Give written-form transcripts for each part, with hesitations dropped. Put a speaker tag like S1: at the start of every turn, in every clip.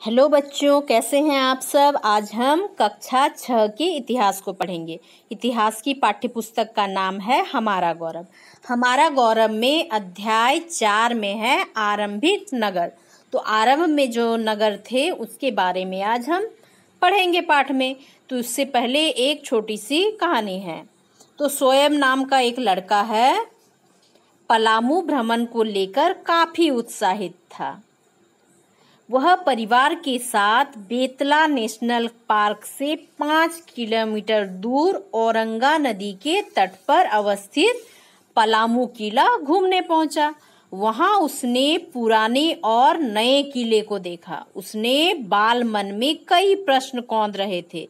S1: Hello बच्चों, कैसे हैं आप सब। आज हम कक्षा 6 के इतिहास को पढ़ेंगे। इतिहास की पाठ्यपुस्तक का नाम है हमारा गौरव। हमारा गौरव में अध्याय 4 में है आरंभिक नगर। तो आरंभ में जो नगर थे उसके बारे में आज हम पढ़ेंगे पाठ में। तो उससे पहले एक छोटी सी कहानी है। तो सोएब नाम का एक लड़का है, पलामू भ्रमण को लेकर काफी उत्साहित था। वह परिवार के साथ बेतला नेशनल पार्क से 5 किलोमीटर दूर औरंगा नदी के तट पर अवस्थित पलामू किला घूमने पहुंचा। वहां उसने पुराने और नए किले को देखा। उसने बाल मन में कई प्रश्न कौंध रहे थे।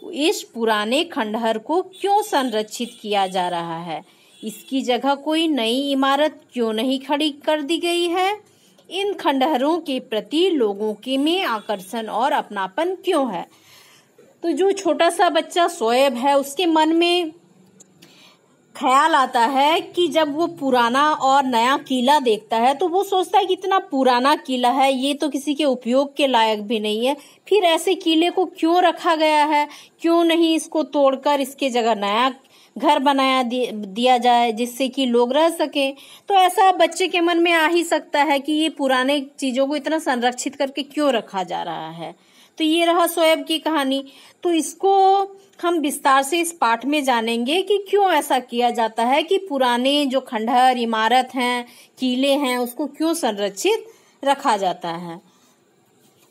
S1: इस पुराने खंडहर को क्यों संरक्षित किया जा रहा है? इसकी जगह कोई नई इमारत क्यों नहीं खड़ी कर दी गई है? इन खंडहरों के प्रति लोगों के में आकर्षण और अपनापन क्यों है? तो जो छोटा सा बच्चा सोएब है, उसके मन में ख्याल आता है कि जब वो पुराना और नया किला देखता है तो वो सोचता है कि इतना पुराना किला है, ये तो किसी के उपयोग के लायक भी नहीं है। फिर ऐसे किले को क्यों रखा गया है? क्यों नहीं इसको तोड़कर इसके जगह नया घर बनाया दिया जाए जिससे कि लोग रह सके? तो ऐसा बच्चे के मन में आ ही सकता है कि ये पुराने चीजों को इतना संरक्षित करके क्यों रखा जा रहा है। तो ये रहा सोएब की कहानी। तो इसको हम विस्तार से इस पाठ में जानेंगे कि क्यों ऐसा किया जाता है कि पुराने जो खंडहर, इमारत हैं, किले हैं, उसको क्यों संरक्षित रखा जाता है।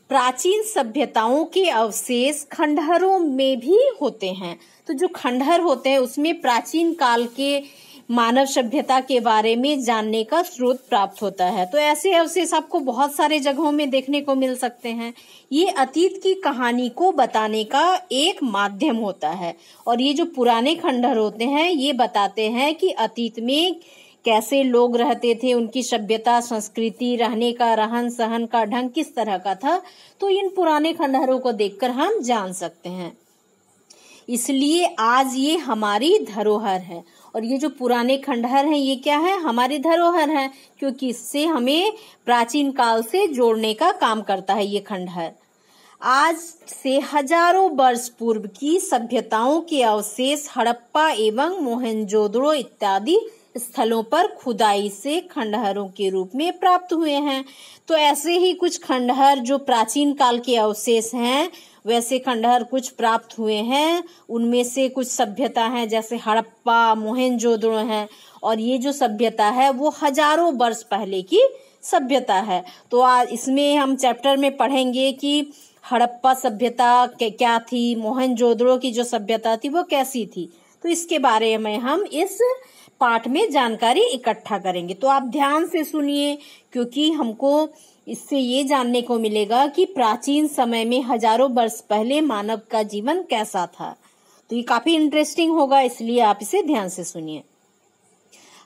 S1: प्राचीन सभ्यताओं के अवशेष खंडहरों में भी होते हैं। तो जो खंडहर होते हैं उसमें प्राचीन काल के मानव सभ्यता के बारे में जानने का स्रोत प्राप्त होता है। तो ऐसे अवशेष आपको बहुत सारे जगहों में देखने को मिल सकते हैं। ये अतीत की कहानी को बताने का एक माध्यम होता है। और ये जो पुराने खंडहर होते हैं ये बताते हैं कि अतीत में कैसे लोग रहते थे, उनकी सभ्यता, संस्कृति, रहने का, रहन सहन का ढंग किस तरह का था। तो इन पुराने खंडहरों को देखकर हम जान सकते हैं। इसलिए आज ये हमारी धरोहर है। और ये जो पुराने खंडहर हैं ये क्या है? हमारी धरोहर है, क्योंकि इससे हमें प्राचीन काल से जोड़ने का काम करता है ये खंडहर। आज से हजारों वर्ष पूर्व की सभ्यताओं के अवशेष हड़प्पा एवं मोहनजोदड़ो इत्यादि स्थलों पर खुदाई से खंडहरों के रूप में प्राप्त हुए हैं। तो ऐसे ही कुछ खंडहर जो प्राचीन काल के अवशेष हैं, वैसे खंडहर कुछ प्राप्त हुए हैं। उनमें से कुछ सभ्यता है जैसे हड़प्पा, मोहनजोदड़ो है। और ये जो सभ्यता है वो हजारों वर्ष पहले की सभ्यता है। तो आज इसमें हम चैप्टर में पढ़ेंगे कि हड़प्पा सभ्यता क्या थी, मोहनजोदड़ो की जो सभ्यता थी वो कैसी थी। तो इसके बारे में हम इस पाठ में जानकारी इकट्ठा करेंगे। तो आप ध्यान से सुनिए, क्योंकि हमको इससे ये जानने को मिलेगा कि प्राचीन समय में हजारों वर्ष पहले मानव का जीवन कैसा था। तो ये काफी इंटरेस्टिंग होगा, इसलिए आप इसे ध्यान से सुनिए।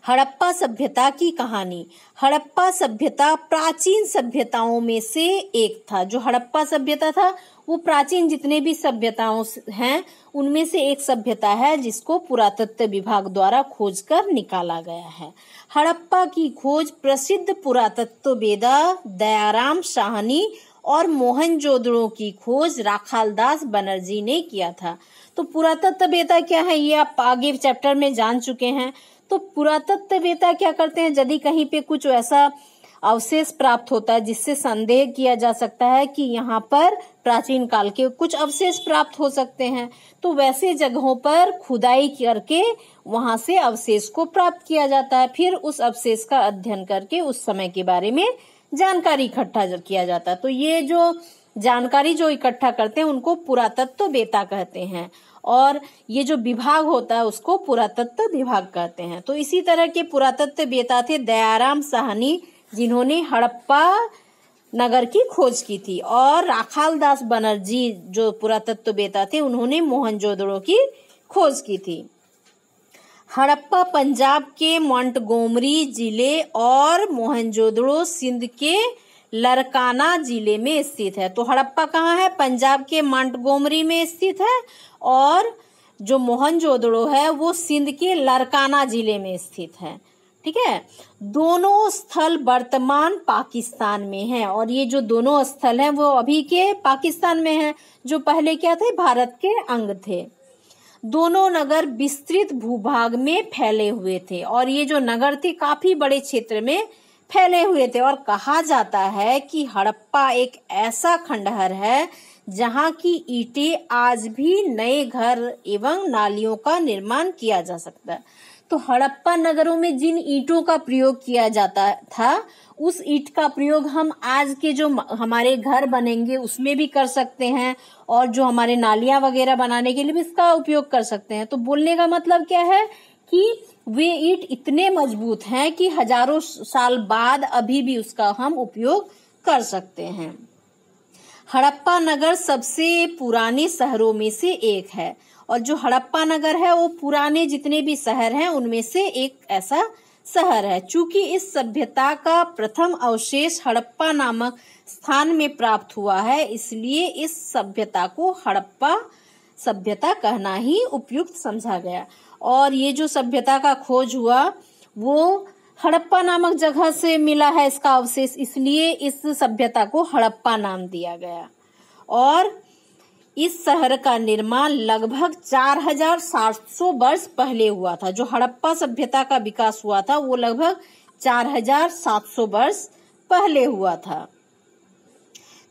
S1: हड़प्पा सभ्यता की कहानी। हड़प्पा सभ्यता प्राचीन सभ्यताओं में से एक था। जो हड़प्पा सभ्यता था वो प्राचीन जितने भी सभ्यताओं हैं उनमें से एक सभ्यता है जिसको पुरातत्व विभाग द्वारा खोज कर निकाला गया है। हड़प्पा की खोज प्रसिद्ध पुरातत्ववेदा दयाराम साहनी और मोहनजोदड़ो की खोज राखालदास बनर्जी ने किया था। तो पुरातत्ववेदा क्या है ये आप आगे चैप्टर में जान चुके हैं। तो पुरातत्ववेदा क्या करते हैं? यदि कहीं पे कुछ ऐसा अवशेष प्राप्त होता है जिससे संदेह किया जा सकता है कि यहाँ पर प्राचीन काल के कुछ अवशेष प्राप्त हो सकते हैं, तो वैसे जगहों पर खुदाई करके वहां से अवशेष को प्राप्त किया जाता है। फिर उस अवशेष का अध्ययन करके उस समय के बारे में जानकारी इकट्ठा किया जाता है। तो ये जो जानकारी जो इकट्ठा करते हैं उनको पुरातत्ववेता कहते हैं। और ये जो विभाग होता है उसको पुरातत्व विभाग कहते हैं। तो इसी तरह के पुरातत्ववेता थे दयाराम साहनी, जिन्होंने हड़प्पा नगर की खोज की थी, और राखालदास बनर्जी जो पुरातत्ववेता थे उन्होंने मोहनजोदड़ो की खोज की थी। हड़प्पा पंजाब के मोंटगोमरी जिले और मोहनजोदड़ो सिंध के लरकाना जिले में स्थित है। तो हड़प्पा कहाँ है? पंजाब के मोंटगोमरी में स्थित है, और जो मोहनजोदड़ो है वो सिंध के लरकाना जिले में स्थित है। ठीक है। दोनों स्थल वर्तमान पाकिस्तान में हैं और ये जो दोनों स्थल हैं वो अभी के पाकिस्तान में हैं, जो पहले क्या थे, भारत के अंग थे। दोनों नगर विस्तृत भूभाग में फैले हुए थे और ये जो नगर थे काफी बड़े क्षेत्र में फैले हुए थे। और कहा जाता है कि हड़प्पा एक ऐसा खंडहर है जहाँ की ईंटें आज भी नए घर एवं नालियों का निर्माण किया जा सकता है। तो हड़प्पा नगरों में जिन ईंटों का प्रयोग किया जाता था, उस ईंट का प्रयोग हम आज के जो हमारे घर बनेंगे उसमें भी कर सकते हैं और जो हमारे नालियां वगैरह बनाने के लिए भी इसका उपयोग कर सकते हैं। तो बोलने का मतलब क्या है कि वे ईंट इतने मजबूत हैं कि हजारों साल बाद अभी भी उसका हम उपयोग कर सकते हैं। हड़प्पा नगर सबसे पुराने शहरों में से एक है और जो हड़प्पा नगर है वो पुराने जितने भी शहर हैं उनमें से एक ऐसा शहर है। चूंकि इस सभ्यता का प्रथम अवशेष हड़प्पा नामक स्थान में प्राप्त हुआ है, इसलिए इस सभ्यता को हड़प्पा सभ्यता कहना ही उपयुक्त समझा गया। और ये जो सभ्यता का खोज हुआ वो हड़प्पा नामक जगह से मिला है इसका अवशेष, इसलिए इस सभ्यता को हड़प्पा नाम दिया गया। और इस शहर का निर्माण लगभग 4700 वर्ष पहले हुआ था। जो हड़प्पा सभ्यता का विकास हुआ था वो लगभग 4700 वर्ष पहले हुआ था।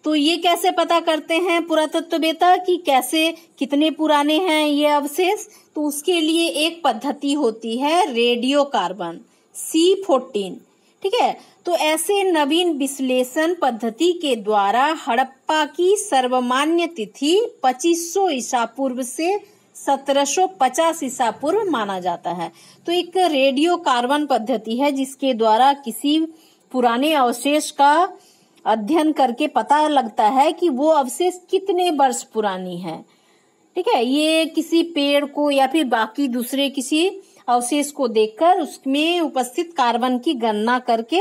S1: तो ये कैसे पता करते हैं पुरातत्ववेत्ता कि कैसे कितने पुराने हैं ये अवशेष? तो उसके लिए एक पद्धति होती है रेडियो कार्बन C14, ठीक है। तो ऐसे नवीन विश्लेषण पद्धति के द्वारा हड़प्पा की सर्वमान्य तिथि 2500 ईसा पूर्व से 1750 ईसा पूर्व माना जाता है। तो एक रेडियो कार्बन पद्धति है जिसके द्वारा किसी पुराने अवशेष का अध्ययन करके पता लगता है कि वो अवशेष कितने वर्ष पुरानी है, ठीक है। ये किसी पेड़ को या फिर बाकी दूसरे किसी अवशेष को देखकर उसमें उपस्थित कार्बन की गणना करके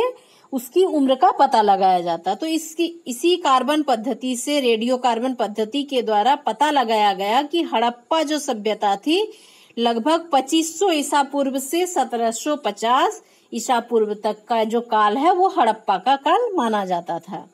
S1: उसकी उम्र का पता लगाया जाता है। तो इसी कार्बन पद्धति से, रेडियो कार्बन पद्धति के द्वारा पता लगाया गया कि हड़प्पा जो सभ्यता थी लगभग 2500 ईसा पूर्व से 1750 ईसा पूर्व तक का जो काल है वो हड़प्पा का काल माना जाता था।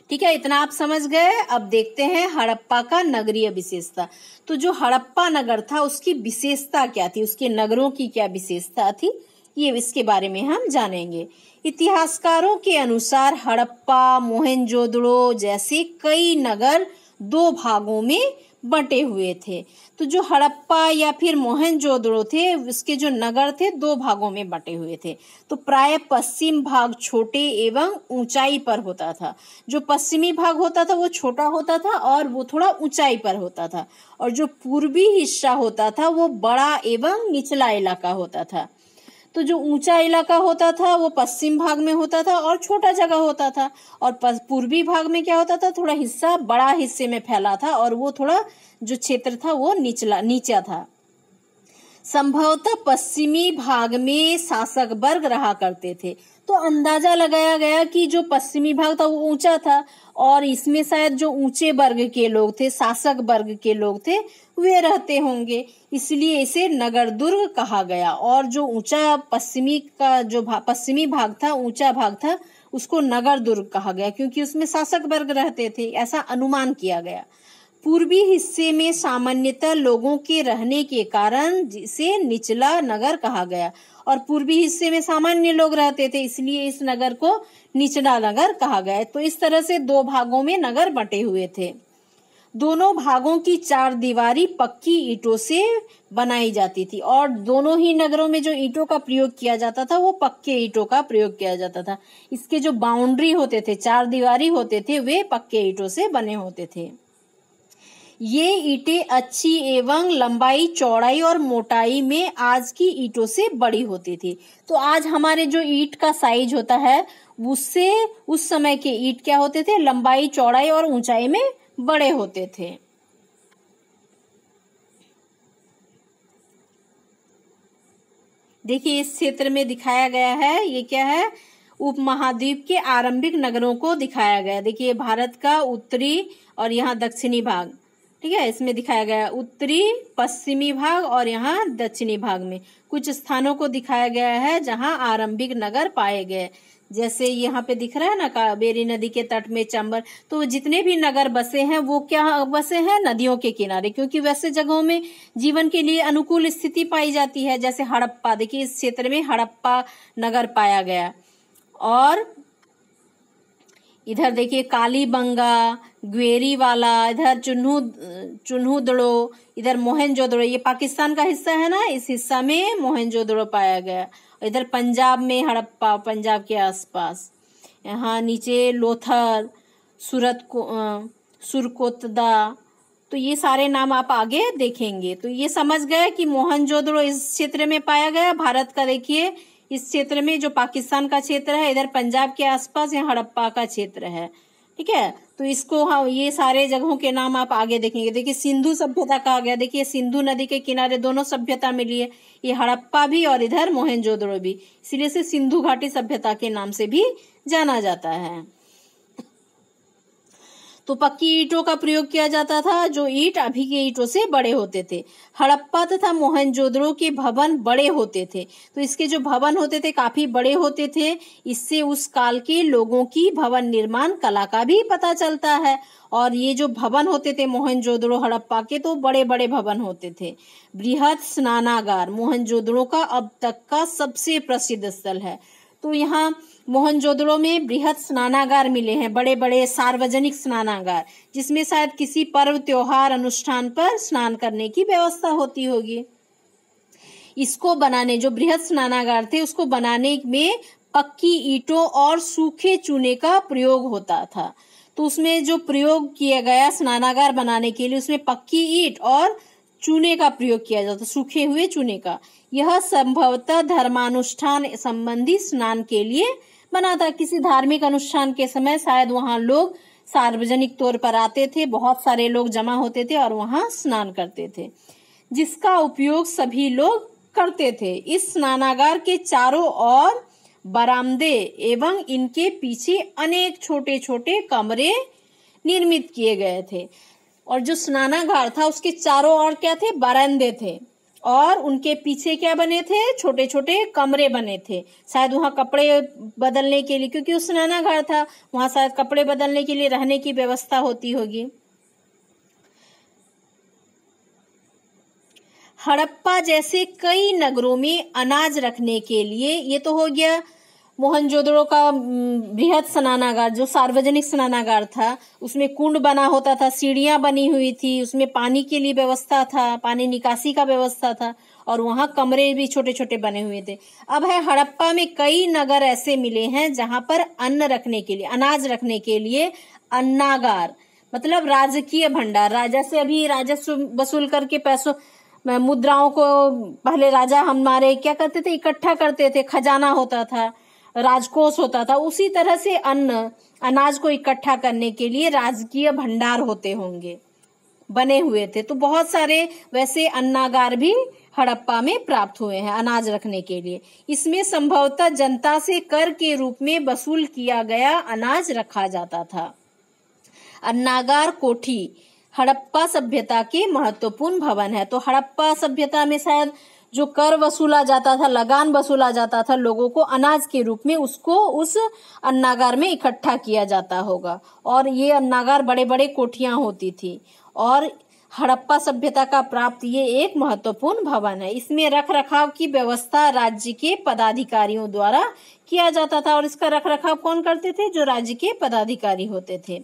S1: ठीक है, इतना आप समझ गए। अब देखते हैं हड़प्पा का नगरीय विशेषता। तो जो हड़प्पा नगर था उसकी विशेषता क्या थी, उसके नगरों की क्या विशेषता थी, ये इसके बारे में हम जानेंगे। इतिहासकारों के अनुसार हड़प्पा, मोहनजोदड़ो जैसे कई नगर दो भागों में बंटे हुए थे। तो जो हड़प्पा या फिर मोहनजोदड़ो थे उसके जो नगर थे दो भागों में बंटे हुए थे। तो प्राय पश्चिम भाग छोटे एवं ऊंचाई पर होता था। जो पश्चिमी भाग होता था वो छोटा होता था और वो थोड़ा ऊंचाई पर होता था, और जो पूर्वी हिस्सा होता था वो बड़ा एवं निचला इलाका होता था। तो जो ऊंचा इलाका होता था वो पश्चिम भाग में होता था और छोटा जगह होता था, और पूर्वी भाग में क्या होता था, थोड़ा हिस्सा बड़ा हिस्से में फैला था और वो थोड़ा जो क्षेत्र था वो नीचा था। संभवतः पश्चिमी भाग में शासक वर्ग रहा करते थे। तो अंदाजा लगाया गया कि जो पश्चिमी भाग था वो ऊंचा था और इसमें शायद जो ऊंचे वर्ग के लोग थे, शासक वर्ग के लोग थे, वे रहते होंगे, इसलिए इसे नगर दुर्ग कहा गया। और जो ऊंचा पश्चिमी भाग था, ऊंचा भाग था, उसको नगर दुर्ग कहा गया क्योंकि उसमें शासक वर्ग रहते थे, ऐसा अनुमान किया गया। पूर्वी हिस्से में सामान्यतः लोगों के रहने के कारण जिसे निचला नगर कहा गया, और पूर्वी हिस्से में सामान्य लोग रहते थे इसलिए इस नगर को निचला नगर कहा गया। तो इस तरह से दो भागों में नगर बंटे हुए थे। दोनों भागों की चार दीवारी पक्की ईंटों से बनाई जाती थी और दोनों ही नगरों में जो ईंटों का प्रयोग किया जाता था वो पक्के ईंटों का प्रयोग किया जाता था। इसके जो बाउंड्री होते थे, चार दीवारी होते थे, वे पक्के ईंटों से बने होते थे। ये ईंटें अच्छी एवं लंबाई, चौड़ाई और मोटाई में आज की ईंटों से बड़ी होती थी। तो आज हमारे जो ईंट का साइज होता है उससे उस समय के ईंट क्या होते थे, लंबाई, चौड़ाई और ऊंचाई में बड़े होते थे। देखिए इस क्षेत्र में दिखाया गया है, ये क्या है, उपमहाद्वीप के आरंभिक नगरों को दिखाया गया। देखिए भारत का उत्तरी और यहाँ दक्षिणी भाग, ठीक है, इसमें दिखाया गया उत्तरी पश्चिमी भाग और यहाँ दक्षिणी भाग में कुछ स्थानों को दिखाया गया है जहाँ आरंभिक नगर पाए गए। जैसे यहाँ पे दिख रहा है ना, कावेरी नदी के तट में चंबल। तो जितने भी नगर बसे हैं वो क्या बसे हैं? नदियों के किनारे, क्योंकि वैसे जगहों में जीवन के लिए अनुकूल स्थिति पाई जाती है। जैसे हड़प्पा, देखिए इस क्षेत्र में हड़प्पा नगर पाया गया। और इधर देखिए कालीबंगा, ग्वेरीवाला, इधर चुन्हुदड़ो, इधर मोहनजोदड़ो, ये पाकिस्तान का हिस्सा है ना, इस हिस्सा में मोहनजोदड़ो पाया गया। इधर पंजाब में हड़प्पा, पंजाब के आसपास। यहाँ नीचे लोथर, सुरकोतदा, तो ये सारे नाम आप आगे देखेंगे। तो ये समझ गए कि मोहनजोदड़ो इस क्षेत्र में पाया गया भारत का। देखिए इस क्षेत्र में जो पाकिस्तान का क्षेत्र है, इधर पंजाब के आसपास यहाँ हड़प्पा का क्षेत्र है। ठीक है, तो इसको हाँ, ये सारे जगहों के नाम आप आगे देखेंगे। देखिए सिंधु सभ्यता कहा गया, देखिए सिंधु नदी के किनारे दोनों सभ्यता मिली है, ये हड़प्पा भी और इधर मोहनजोदड़ो भी, इसलिए से सिंधु घाटी सभ्यता के नाम से भी जाना जाता है। तो पक्की ईंटों का प्रयोग किया जाता था, जो ईंट अभी के ईंटों से बड़े होते थे। हड़प्पा तथा मोहनजोदड़ो के भवन बड़े होते थे, तो इसके जो भवन होते थे काफी बड़े होते थे। इससे उस काल के लोगों की भवन निर्माण कला का भी पता चलता है। और ये जो भवन होते थे मोहनजोदड़ो हड़प्पा के, तो बड़े बड़े भवन होते थे। बृहद स्नानागार मोहनजोदड़ो का अब तक का सबसे प्रसिद्ध स्थल है। तो यहाँ मोहनजोदड़ो में बृहद स्नानागार मिले हैं, बड़े बड़े सार्वजनिक स्नानागार, जिसमें शायद किसी पर्व त्योहार अनुष्ठान पर स्नान करने की व्यवस्था होती होगी। इसको बनाने, जो बृहद स्नानागार थे उसको बनाने में पक्की ईंटों और सूखे चूने का प्रयोग होता था। तो उसमें जो प्रयोग किया गया स्नानागार बनाने के लिए, उसमें पक्की ईंट और चूने का प्रयोग किया जाता, सूखे हुए चूने का। यह संभवतः धर्मानुष्ठान संबंधी स्नान के लिए बना था। किसी धार्मिक अनुष्ठान के समय शायद वहां लोग सार्वजनिक तौर पर आते थे, बहुत सारे लोग जमा होते थे और वहां स्नान करते थे, जिसका उपयोग सभी लोग करते थे। इस स्नानागार के चारों ओर बरामदे एवं इनके पीछे अनेक छोटे छोटे कमरे निर्मित किए गए थे। और जो स्नानागार था उसके चारों ओर क्या थे? बरामदे थे, और उनके पीछे क्या बने थे? छोटे छोटे कमरे बने थे। शायद वहां कपड़े बदलने के लिए, क्योंकि वो स्नानागार था, वहां शायद कपड़े बदलने के लिए रहने की व्यवस्था होती होगी। हड़प्पा जैसे कई नगरों में अनाज रखने के लिए, ये तो हो गया मोहनजोदड़ो का बृहद स्नानागार, जो सार्वजनिक स्नानागार था। उसमें कुंड बना होता था, सीढ़ियां बनी हुई थी, उसमें पानी के लिए व्यवस्था था, पानी निकासी का व्यवस्था था, और वहां कमरे भी छोटे छोटे बने हुए थे। अब है हड़प्पा में कई नगर ऐसे मिले हैं जहां पर अन्न रखने के लिए, अनाज रखने के लिए अन्नागार, मतलब राजकीय भंडार, राजा से अभी राजस्व वसूल करके पैसों मुद्राओं को पहले राजा हमारे क्या करते थे? इकट्ठा करते थे, खजाना होता था, राजकोष होता था। उसी तरह से अनाज को इकट्ठा करने के लिए राजकीय भंडार होते होंगे, बने हुए थे। तो बहुत सारे वैसे अन्नागार भी हड़प्पा में प्राप्त हुए हैं अनाज रखने के लिए। इसमें संभवतः जनता से कर के रूप में वसूल किया गया अनाज रखा जाता था। अन्नागार कोठी हड़प्पा सभ्यता के महत्वपूर्ण भवन है। तो हड़प्पा सभ्यता में शायद जो कर वसूला जाता था, लगान वसूला जाता था लोगों को अनाज के रूप में, उसको उस अन्नागार में इकट्ठा किया जाता होगा। और ये अन्नागार बड़े बड़े कोठियां होती थी, और हड़प्पा सभ्यता का प्राप्त ये एक महत्वपूर्ण भवन है। इसमें रख रखाव की व्यवस्था राज्य के पदाधिकारियों द्वारा किया जाता था। और इसका रख रखाव कौन करते थे? जो राज्य के पदाधिकारी होते थे।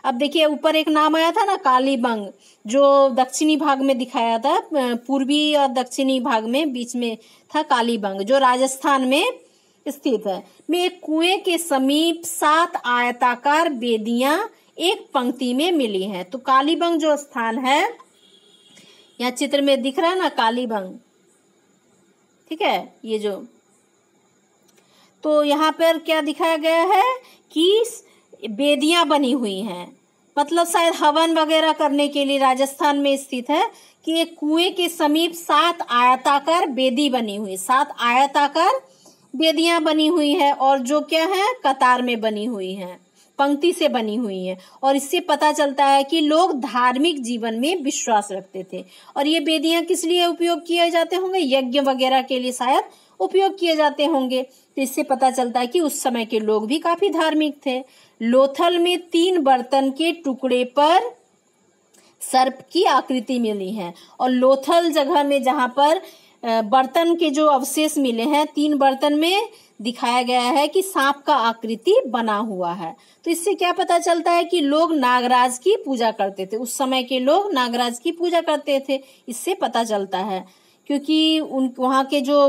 S1: अब देखिए ऊपर एक नाम आया था ना, कालीबंग, जो दक्षिणी भाग में दिखाया था, पूर्वी और दक्षिणी भाग में बीच में था कालीबंग, जो राजस्थान में स्थित है। में एक कुएं के समीप 7 आयताकार बेदियां एक पंक्ति में मिली हैं। तो कालीबंग जो स्थान है, यहाँ चित्र में दिख रहा है ना कालीबंग, ठीक है, ये जो, तो यहाँ पर क्या दिखाया गया है कि बेदियां बनी हुई हैं, मतलब शायद हवन वगैरह करने के लिए राजस्थान में स्थित है। कि एक कुएं के समीप 7 आयताकार बेदी बनी हुई, 7 आयताकार बेदियां बनी हुई है, और जो क्या है? कतार में बनी हुई है। पंक्ति से बनी हुई है और इससे पता चलता है कि लोग धार्मिक जीवन में विश्वास रखते थे। और ये वेदियां किस लिए उपयोग किए जाते होंगे? यज्ञ वगैरह के लिए शायद उपयोग किए जाते होंगे। तो इससे पता चलता है कि उस समय के लोग भी काफी धार्मिक थे। लोथल में 3 बर्तन के टुकड़े पर सर्प की आकृति मिली है और लोथल जगह में जहां पर बर्तन के जो अवशेष मिले हैं 3 बर्तन में दिखाया गया है कि सांप का आकृति बना हुआ है। तो इससे क्या पता चलता है कि लोग नागराज की पूजा करते थे। उस समय के लोग नागराज की पूजा करते थे, इससे पता चलता है, क्योंकि वहाँ के जो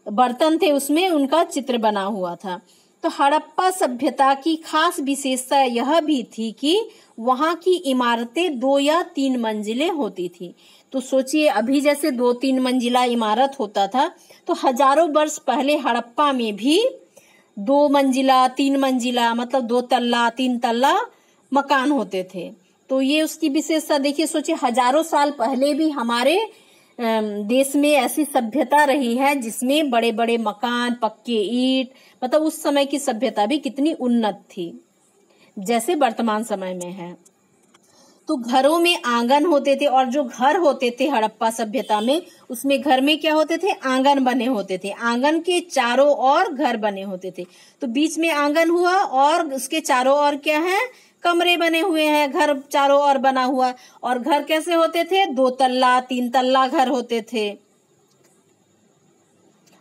S1: बर्तन थे उसमें उनका चित्र बना हुआ था। तो हड़प्पा सभ्यता की खास विशेषता यह भी थी कि वहाँ की इमारतें 2 या 3 मंजिलें होती थी। तो सोचिए, अभी जैसे 2-3 मंजिला इमारत होता था, तो हजारों वर्ष पहले हड़प्पा में भी 2 मंजिला 3 मंजिला मतलब 2 तल्ला 3 तल्ला मकान होते थे। तो ये उसकी विशेषता देखिए। सोचिए, हजारों साल पहले भी हमारे देश में ऐसी सभ्यता रही है जिसमें बड़े बड़े मकान, पक्के ईंट, मतलब उस समय की सभ्यता भी कितनी उन्नत थी जैसे वर्तमान समय में है। तो घरों में आंगन होते थे और जो घर होते थे हड़प्पा सभ्यता में, उसमें घर में क्या होते थे? आंगन बने होते थे। आंगन के चारों ओर घर बने होते थे। तो बीच में आंगन हुआ और उसके चारों ओर क्या है? कमरे बने हुए हैं, घर चारों ओर बना हुआ। और घर कैसे होते थे? 2 तल्ला 3 तल्ला घर होते थे।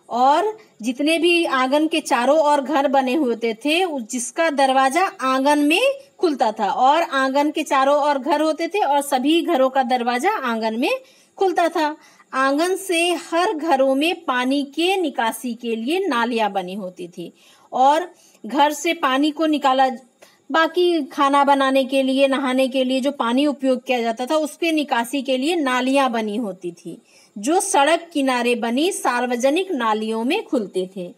S1: और जितने भी आंगन के चारों ओर घर बने होते थे, जिसका दरवाजा आंगन में खुलता था, और आंगन के चारों ओर घर होते थे और सभी घरों का दरवाजा आंगन में खुलता था। आंगन से हर घरों में पानी के निकासी के लिए नालियां बनी होती थी और घर से पानी को निकाला, बाकी खाना बनाने के लिए, नहाने के लिए जो पानी उपयोग किया जाता था उसके निकासी के लिए नालियां बनी होती थी, जो सड़क किनारे बनी सार्वजनिक नालियों में खुलते थे।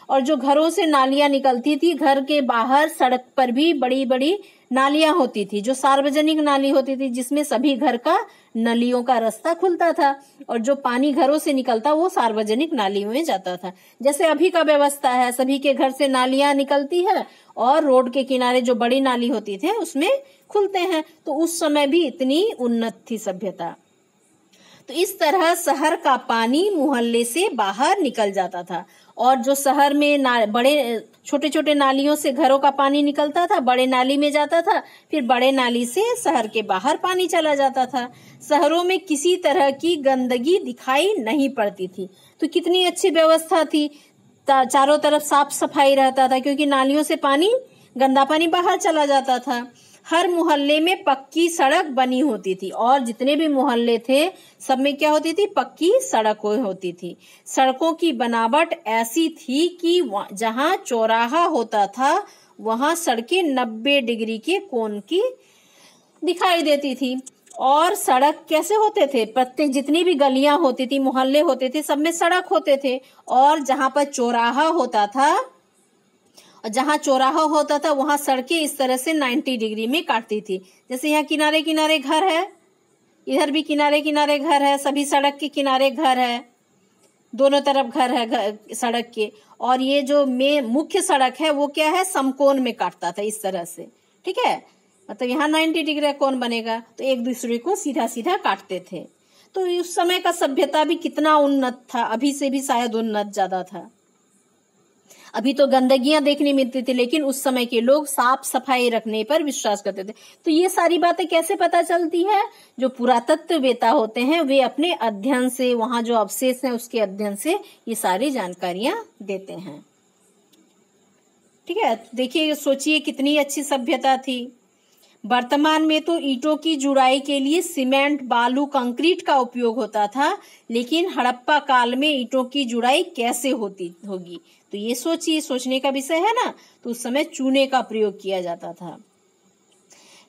S1: और जो घरों से नालियां निकलती थी, घर के बाहर सड़क पर भी बड़ी बड़ी नालियां होती थी, जो सार्वजनिक नाली होती थी, जिसमें सभी घर का नलियों का रास्ता खुलता था और जो पानी घरों से निकलता वो सार्वजनिक नालियों में जाता था। जैसे अभी का व्यवस्था है, सभी के घर से नालियां निकलती है और रोड के किनारे जो बड़ी नाली होती थे उसमें खुलते हैं। तो उस समय भी इतनी उन्नत थी सभ्यता। तो इस तरह शहर का पानी मोहल्ले से बाहर निकल जाता था और जो शहर में बड़े छोटे छोटे नालियों से घरों का पानी निकलता था, बड़े नाली में जाता था, फिर बड़े नाली से शहर के बाहर पानी चला जाता था। शहरों में किसी तरह की गंदगी दिखाई नहीं पड़ती थी। तो कितनी अच्छी व्यवस्था थी, चारों तरफ साफ सफाई रहता था क्योंकि नालियों से पानी, गंदा पानी बाहर चला जाता था। हर मोहल्ले में पक्की सड़क बनी होती थी और जितने भी मोहल्ले थे सब में क्या होती थी? पक्की सड़क होती थी। सड़कों की बनावट ऐसी थी कि जहां चौराहा होता था वहां सड़कें 90 डिग्री के कोण की दिखाई देती थी। और सड़क कैसे होते थे? प्रत्येक जितनी भी गलियां होती थी, मोहल्ले होते थे, सब में सड़क होते थे और जहां पर चौराहा होता था, जहां चौराहा होता था वहां सड़कें इस तरह से 90 डिग्री में काटती थी। जैसे यहाँ किनारे किनारे घर है, इधर भी किनारे किनारे घर है, सभी सड़क के किनारे घर है, दोनों तरफ घर है सड़क के। और ये जो मुख्य सड़क है वो क्या है? समकोण में काटता था इस तरह से, ठीक है। मतलब यहाँ 90 डिग्री कोण बनेगा तो एक दूसरे को सीधा सीधा काटते थे। तो उस समय का सभ्यता भी कितना उन्नत था, अभी से भी शायद उन्नत ज्यादा था। अभी तो गंदगियां देखने मिलती थी, लेकिन उस समय के लोग साफ सफाई रखने पर विश्वास करते थे। तो ये सारी बातें कैसे पता चलती है? जो पुरातत्ववेता होते हैं वे अपने अध्ययन से, वहां जो अवशेष हैं उसके अध्ययन से ये सारी जानकारियां देते हैं, ठीक है। देखिए, सोचिए कितनी अच्छी सभ्यता थी। वर्तमान में तो ईंटों की जुड़ाई के लिए सीमेंट, बालू, कंक्रीट का उपयोग होता था, लेकिन हड़प्पा काल में ईंटों की जुड़ाई कैसे होगी? तो ये सोचिए, सोचने का विषय है ना। तो उस समय चूने का प्रयोग किया जाता था।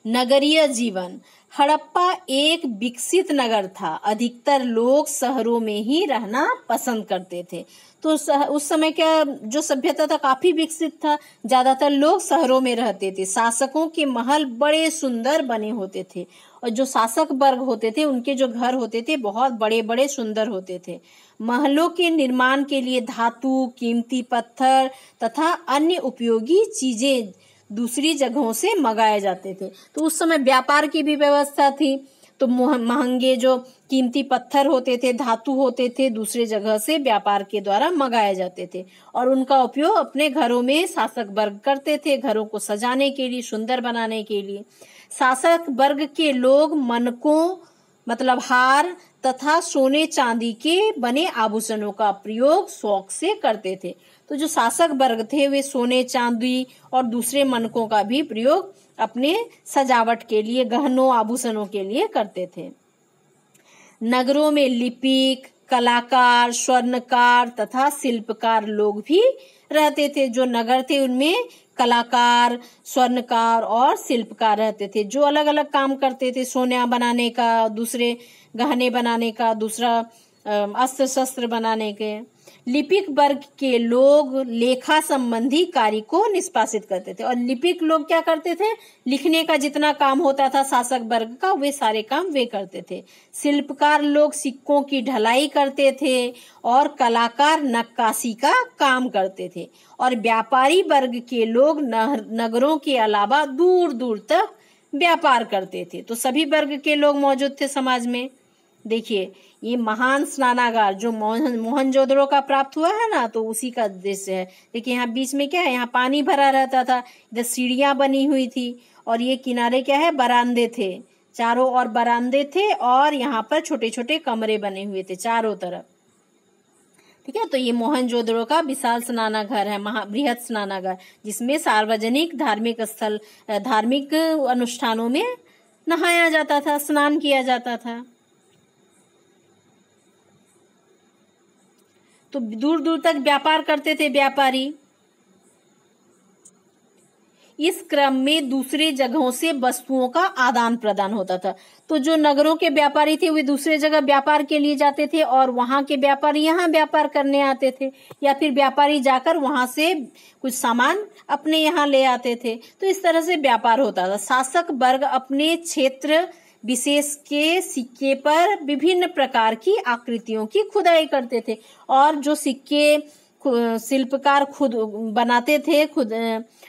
S1: नगरीय जीवन। हड़प्पा एक विकसित नगर था। अधिकतर लोग शहरों में ही रहना पसंद करते थे। तो उस समय क्या जो सभ्यता था काफी विकसित था, ज्यादातर लोग शहरों में रहते थे। शासकों के महल बड़े सुंदर बने होते थे और जो शासक वर्ग होते थे उनके जो घर होते थे बहुत बड़े बड़े सुंदर होते थे। महलों के निर्माण के लिए धातु, कीमती पत्थर तथा अन्य उपयोगी चीजें दूसरी जगहों से मंगाए जाते थे। तो उस समय व्यापार की भी व्यवस्था थी, तो महंगे जो कीमती पत्थर होते थे, धातु होते थे, दूसरे जगह से व्यापार के द्वारा मंगाए जाते थे और उनका उपयोग अपने घरों में शासक वर्ग करते थे, घरों को सजाने के लिए, सुंदर बनाने के लिए। शासक वर्ग के लोग मनकों मतलब हार तथा सोने चांदी के बने आभूषणों का प्रयोग शौक से करते थे। तो जो शासक वर्ग थे वे सोने चांदी और दूसरे मनकों का भी प्रयोग अपने सजावट के लिए, गहनों आभूषणों के लिए करते थे। नगरों में लिपिक, कलाकार, स्वर्णकार तथा शिल्पकार लोग भी रहते थे। जो नगर थे उनमें कलाकार, स्वर्णकार और शिल्पकार रहते थे, जो अलग अलग काम करते थे, सोना बनाने का, दूसरे गहने बनाने का, दूसरा अस्त्र शस्त्र बनाने के। लिपिक वर्ग के लोग लेखा संबंधी कार्य को निष्पादित करते थे। और लिपिक लोग क्या करते थे, लिखने का जितना काम होता था शासक वर्ग का, वे सारे काम वे करते थे। शिल्पकार लोग सिक्कों की ढलाई करते थे और कलाकार नक्काशी का काम करते थे। और व्यापारी वर्ग के लोग नगरों के अलावा दूर दूर तक व्यापार करते थे। तो सभी वर्ग के लोग मौजूद थे समाज में। देखिए ये महान स्नानागार जो मोहनजोदड़ो का प्राप्त हुआ है ना, तो उसी का दृश्य है। देखिए यहाँ बीच में क्या है, यहाँ पानी भरा रहता था, इधर सीढ़ियां बनी हुई थी और ये किनारे क्या है, बरामदे थे, चारों ओर बरामदे थे और यहाँ पर छोटे छोटे कमरे बने हुए थे चारों तरफ। ठीक है, तो ये मोहनजोदड़ो का विशाल स्नानागार है, बृहद स्नानागार, जिसमें सार्वजनिक धार्मिक स्थल, धार्मिक अनुष्ठानों में नहाया जाता था, स्नान किया जाता था। तो दूर दूर तक व्यापार करते थे व्यापारी। इस क्रम में दूसरे जगहों से वस्तुओं का आदान प्रदान होता था। तो जो नगरों के व्यापारी थे वे दूसरे जगह व्यापार के लिए जाते थे और वहां के व्यापारी यहाँ व्यापार करने आते थे, या फिर व्यापारी जाकर वहां से कुछ सामान अपने यहाँ ले आते थे। तो इस तरह से व्यापार होता था। शासक वर्ग अपने क्षेत्र विशेष के सिक्के पर विभिन्न प्रकार की आकृतियों की खुदाई करते थे और जो सिक्के शिल्पकार खुद बनाते थे, खुद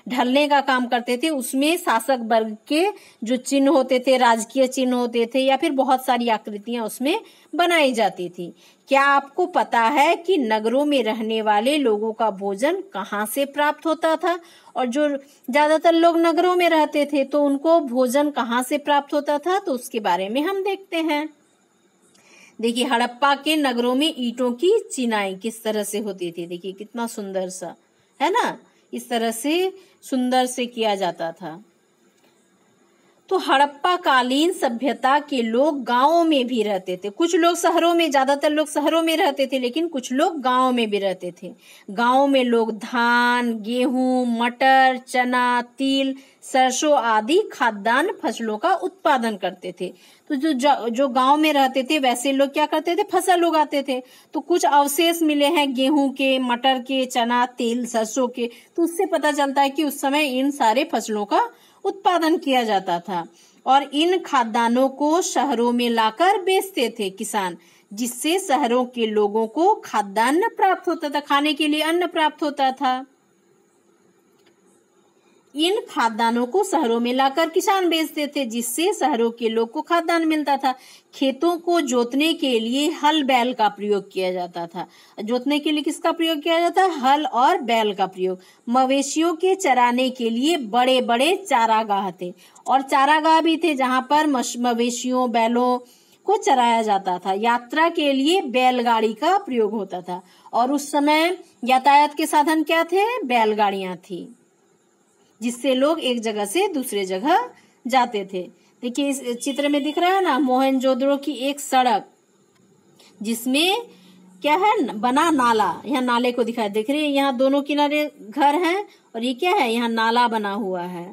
S1: ढलने का काम करते थे, उसमें शासक वर्ग के जो चिन्ह होते थे, राजकीय चिन्ह होते थे, या फिर बहुत सारी आकृतियां उसमें बनाई जाती थी। क्या आपको पता है कि नगरों में रहने वाले लोगों का भोजन कहाँ से प्राप्त होता था? और जो ज्यादातर लोग नगरों में रहते थे तो उनको भोजन कहाँ से प्राप्त होता था, तो उसके बारे में हम देखते हैं। देखिए हड़प्पा के नगरों में ईंटों की चिनाई किस तरह से होती थी। देखिए कितना सुंदर सा है ना, इस तरह से सुंदर से किया जाता था। तो हड़प्पा कालीन सभ्यता के लोग गांवों में भी रहते थे। कुछ लोग शहरों में, ज्यादातर लोग शहरों में रहते थे, लेकिन कुछ लोग गांवों में भी रहते थे। गांवों में लोग धान, गेहूं, मटर, चना, तिल, सरसों आदि खाद्यान्न फसलों का उत्पादन करते थे। तो जो गांव में रहते थे वैसे लोग क्या करते थे, फसल उगाते थे। तो कुछ अवशेष मिले हैं गेहूं के, मटर के, चना, तिल, सरसों के, तो उससे पता चलता है कि उस समय इन सारे फसलों का उत्पादन किया जाता था और इन खाद्यान्नों को शहरों में लाकर बेचते थे किसान, जिससे शहरों के लोगों को खाद्यान्न प्राप्त होता था, खाने के लिए अन्न प्राप्त होता था। इन खाद्यान्नों को शहरों में लाकर किसान बेचते थे, जिससे शहरों के लोग को खाद्यान्न मिलता था। खेतों को जोतने के लिए हल बैल का प्रयोग किया जाता था। जोतने के लिए किसका प्रयोग किया जाता है? हल और बैल का प्रयोग। मवेशियों के चराने के लिए बड़े बड़े चारागाह थे और चारागाह भी थे जहां पर मवेशियों, बैलों को चराया जाता था। यात्रा के लिए बैलगाड़ी का प्रयोग होता था और उस समय यातायात के साधन क्या थे? बैलगाड़ियां थी, जिससे लोग एक जगह से दूसरे जगह जाते थे। देखिए इस चित्र में दिख रहा है ना, मोहनजोदड़ो की एक सड़क जिसमें क्या है, बना नाला। यहाँ नाले को दिखाया, देख रहे हैं यहाँ दोनों किनारे घर हैं और ये क्या है, यहाँ नाला बना हुआ है।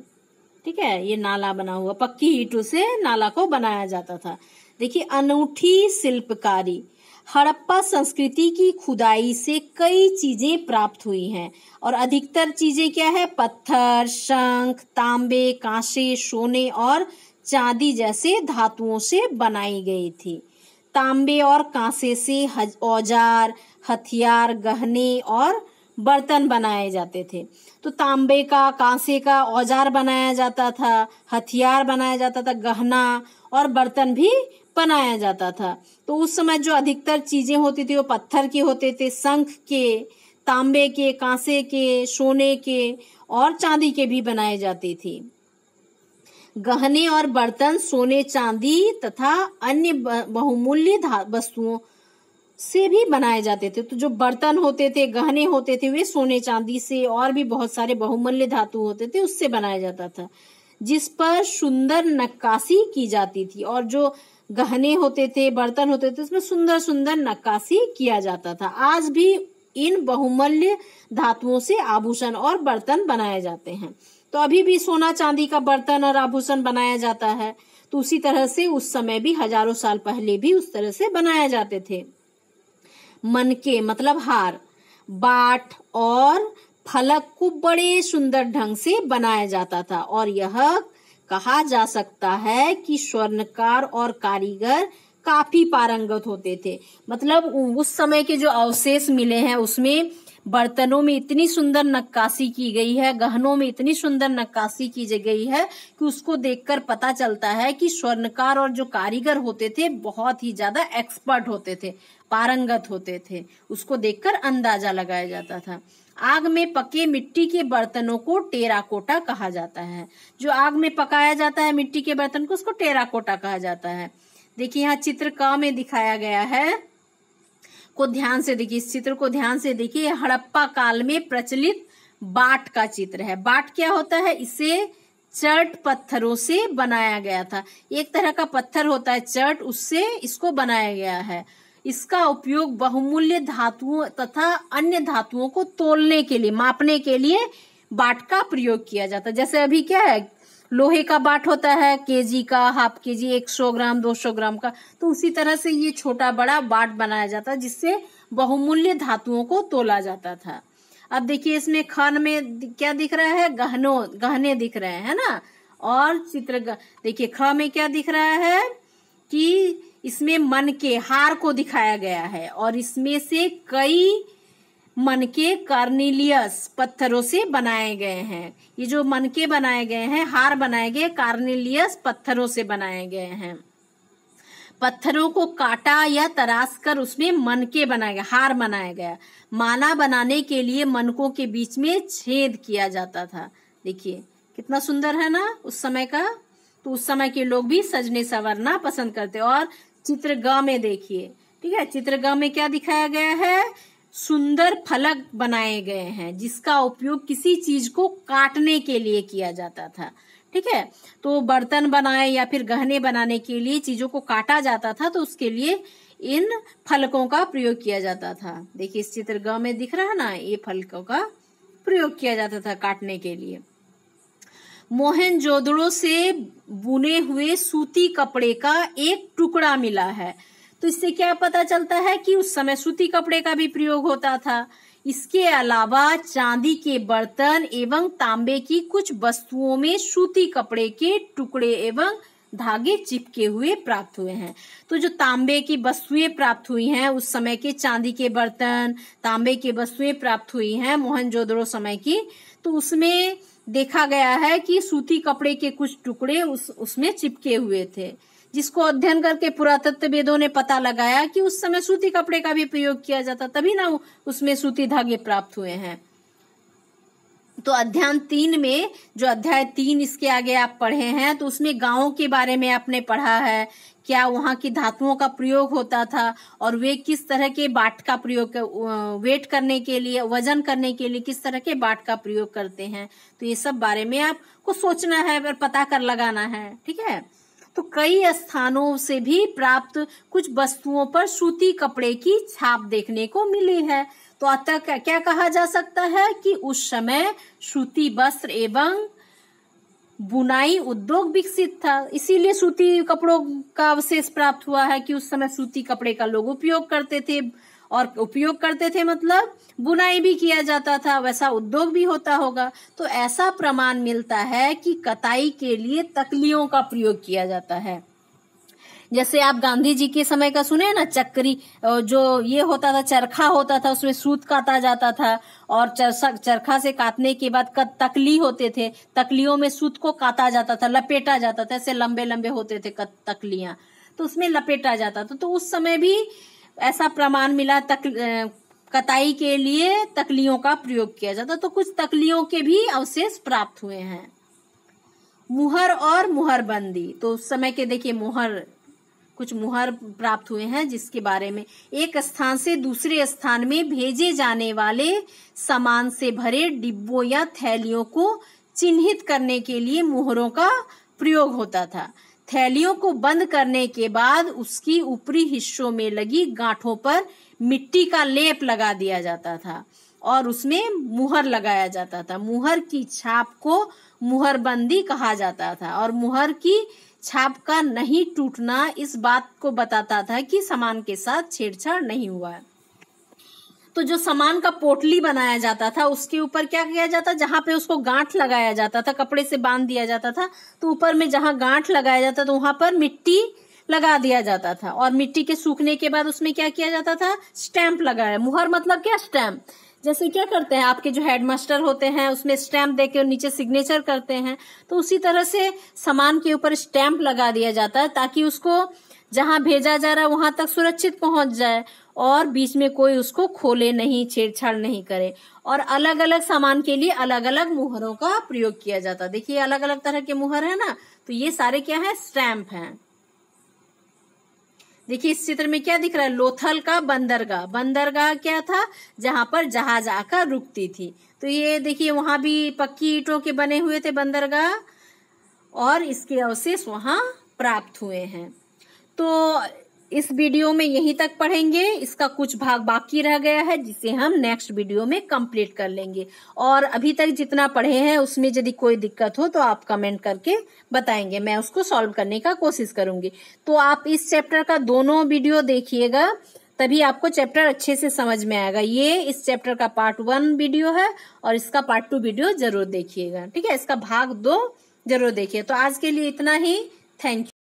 S1: ठीक है, ये नाला बना हुआ, पक्की ईंटों से नाला को बनाया जाता था। देखिए अनूठी शिल्पकारी, हड़प्पा संस्कृति की खुदाई से कई चीजें प्राप्त हुई हैं और अधिकतर चीजें क्या है, पत्थर, शंख, तांबे, कांसे, सोने और चांदी जैसे धातुओं से बनाई गई थी। तांबे और कांसे से औजार, हथियार, गहने और बर्तन बनाए जाते थे। तो तांबे का, कांसे का औजार बनाया जाता था, हथियार बनाया जाता था, गहना और बर्तन भी बनाया जाता था। तो उस समय जो अधिकतर चीजें होती थी वो पत्थर के होते थे, शंख के, तांबे के, कांसे के, सोने के और चांदी के भी बनाए जाते थे। गहने और बर्तन सोने, चांदी तथा अन्य बहुमूल्य वस्तुओं से भी बनाए जाते थे। तो जो बर्तन होते थे, गहने होते थे, वे सोने चांदी से और भी बहुत सारे बहुमूल्य धातु होते थे उससे बनाया जाता था, जिस पर सुंदर नक्काशी की जाती थी। और जो गहने होते थे, बर्तन होते थे, उसमें सुंदर सुंदर नक्काशी किया जाता था। आज भी इन बहुमूल्य धातुओं से आभूषण और बर्तन बनाए जाते हैं। तो अभी भी सोना चांदी का बर्तन और आभूषण बनाया जाता है। तो उसी तरह से उस समय भी हजारों साल पहले भी उस तरह से बनाए जाते थे। मनके मतलब हार, बाट और फलक को बड़े सुंदर ढंग से बनाया जाता था और यह कहा जा सकता है कि स्वर्णकार और कारीगर काफी पारंगत होते थे। मतलब उस समय के जो अवशेष मिले हैं उसमें बर्तनों में इतनी सुंदर नक्काशी की गई है, गहनों में इतनी सुंदर नक्काशी की गई है कि उसको देखकर पता चलता है कि स्वर्णकार और जो कारीगर होते थे बहुत ही ज्यादा एक्सपर्ट होते थे, पारंगत होते थे। उसको देखकर अंदाजा लगाया जाता था। आग में पके मिट्टी के बर्तनों को टेराकोटा कहा जाता है। जो आग में पकाया जाता है मिट्टी के बर्तन को, उसको टेराकोटा कहा जाता है। देखिए यहाँ चित्र क में दिखाया गया है, को ध्यान से देखिए, इस चित्र को ध्यान से देखिए। हड़प्पा काल में प्रचलित बाट का चित्र है। बाट क्या होता है? इसे चट पत्थरों से बनाया गया था। एक तरह का पत्थर होता है चट, उससे इसको बनाया गया है। इसका उपयोग बहुमूल्य धातुओं तथा अन्य धातुओं को तोलने के लिए, मापने के लिए बाट का प्रयोग किया जाता है। जैसे अभी क्या है, लोहे का बाट होता है, केजी का, हाफ केजी, 100 ग्राम, 200 ग्राम का। तो उसी तरह से ये छोटा बड़ा बाट बनाया जाता है जिससे बहुमूल्य धातुओं को तोला जाता था। अब देखिए इसमें खान में क्या दिख रहा है? गहने दिख रहे हैं ना। और चित्र देखिए ख में क्या दिख रहा है कि इसमें मन के हार को दिखाया गया है और इसमें से कई मनके कार्नेलियस पत्थरों से बनाए गए हैं। ये जो मनके बनाए गए हैं, हार बनाए गए, कार्नेलियस पत्थरों से बनाए गए हैं। पत्थरों को काटा या तराश कर उसमें मनके बनाए गए, हार बनाया गया। माला बनाने के लिए मनकों के बीच में छेद किया जाता था। देखिए कितना सुंदर है ना उस समय का। तो उस समय के लोग भी सजने संवरना पसंद करते। और चित्र ग में देखिए, ठीक है, चित्र ग में क्या दिखाया गया है? सुंदर फलक बनाए गए हैं जिसका उपयोग किसी चीज को काटने के लिए किया जाता था। ठीक है, तो बर्तन बनाए या फिर गहने बनाने के लिए चीजों को काटा जाता था, तो उसके लिए इन फलकों का प्रयोग किया जाता था। देखिए इस चित्र ग में दिख रहा है ना, ये फलकों का प्रयोग किया जाता था काटने के लिए। मोहनजोदड़ो से बुने हुए सूती कपड़े का एक टुकड़ा मिला है। तो इससे क्या पता चलता है कि उस समय सूती कपड़े का भी प्रयोग होता था। इसके अलावा चांदी के बर्तन एवं तांबे की कुछ वस्तुओं में सूती कपड़े के टुकड़े एवं धागे चिपके हुए प्राप्त हुए हैं। तो जो तांबे की वस्तुएं प्राप्त हुई हैं उस समय के, चांदी के बर्तन, तांबे की वस्तुएं प्राप्त हुई हैं मोहनजोदड़ो समय की, तो उसमें देखा गया है कि सूती कपड़े के कुछ टुकड़े उसमें चिपके हुए थे, जिसको अध्ययन करके पुरातत्ववेदों ने पता लगाया कि उस समय सूती कपड़े का भी प्रयोग किया जाता, तभी ना उसमें सूती धागे प्राप्त हुए हैं। तो अध्याय 3 में, जो अध्याय 3 इसके आगे आप पढ़े हैं, तो उसमें गांवों के बारे में आपने पढ़ा है, क्या वहां की धातुओं का प्रयोग होता था और वे किस तरह के बाट का प्रयोग, वेट करने के लिए, वजन करने के लिए किस तरह के बाट का प्रयोग करते हैं। तो ये सब बारे में आपको सोचना है और पता कर लगाना है। ठीक है, तो कई स्थानों से भी प्राप्त कुछ वस्तुओं पर सूती कपड़े की छाप देखने को मिली है। तो अतः क्या कहा जा सकता है कि उस समय सूती वस्त्र एवं बुनाई उद्योग विकसित था, इसीलिए सूती कपड़ों का अवशेष प्राप्त हुआ है कि उस समय सूती कपड़े का लोग उपयोग करते थे। और उपयोग करते थे मतलब बुनाई भी किया जाता था, वैसा उद्योग भी होता होगा। तो ऐसा प्रमाण मिलता है कि कताई के लिए तकलियों का प्रयोग किया जाता है। जैसे आप गांधी जी के समय का सुने ना, चक्री जो ये होता था, चरखा होता था, उसमें सूत काटा जाता था, और चरखा से काटने के बाद तकली होते थे, तकलियों में सूत को काटा जाता था, लपेटा जाता था, ऐसे लंबे लंबे होते थे तकलियां, तो उसमें लपेटा जाता था। तो उस समय भी ऐसा प्रमाण मिला, कताई के लिए तकलियों का प्रयोग किया जाता। तो कुछ तकलियों के भी अवशेष प्राप्त हुए हैं। मुहर और मुहरबंदी, तो उस समय के देखिए कुछ मुहर प्राप्त हुए हैं, जिसके बारे में एक स्थान से दूसरे स्थान में भेजे जाने वाले सामान से भरे डिब्बों या थैलियों को चिन्हित करने के लिए मुहरों का प्रयोग होता था। थैलियों को बंद करने के बाद उसकी ऊपरी हिस्सों में लगी गांठों पर मिट्टी का लेप लगा दिया जाता था और उसमें मुहर लगाया जाता था। मुहर की छाप को मुहरबंदी कहा जाता था, और मुहर की छाप का नहीं टूटना इस बात को बताता था कि सामान के साथ छेड़छाड़ नहीं हुआ है। तो जो सामान का पोटली बनाया जाता था, उसके ऊपर क्या किया जाता, जहां पे उसको गांठ लगाया जाता था, कपड़े से बांध दिया जाता था, तो ऊपर में जहां गांठ लगाया जाता था वहां पर मिट्टी लगा दिया जाता था, और मिट्टी के सूखने के बाद उसमें क्या किया जाता था, स्टैंप लगाया। मुहर मतलब क्या, स्टैंप। जैसे क्या करते हैं आपके जो हेडमास्टर होते हैं, उसमें स्टैंप देके नीचे सिग्नेचर करते हैं, तो उसी तरह से सामान के ऊपर स्टैंप लगा दिया जाता है, ताकि उसको जहां भेजा जा रहा है वहां तक सुरक्षित पहुंच जाए, और बीच में कोई उसको खोले नहीं, छेड़छाड़ नहीं करे। और अलग अलग सामान के लिए अलग अलग मुहरों का प्रयोग किया जाता। देखिए अलग अलग तरह के मुहर है ना, तो ये सारे क्या है, स्टैंप हैं। देखिए इस चित्र में क्या दिख रहा है, लोथल का बंदरगाह। बंदरगाह क्या था, जहां पर जहाज आकर रुकती थी। तो ये देखिए वहां भी पक्की ईंटों के बने हुए थे बंदरगाह, और इसके अवशेष वहां प्राप्त हुए हैं। तो इस वीडियो में यहीं तक पढ़ेंगे, इसका कुछ भाग बाकी रह गया है जिसे हम नेक्स्ट वीडियो में कंप्लीट कर लेंगे। और अभी तक जितना पढ़े हैं उसमें यदि कोई दिक्कत हो तो आप कमेंट करके बताएंगे, मैं उसको सॉल्व करने का कोशिश करूंगी। तो आप इस चैप्टर का दोनों वीडियो देखिएगा, तभी आपको चैप्टर अच्छे से समझ में आएगा। ये इस चैप्टर का पार्ट 1 वीडियो है, और इसका पार्ट 2 वीडियो जरूर देखिएगा, ठीक है। इसका भाग 2 जरूर देखिए। तो आज के लिए इतना ही, थैंक यू।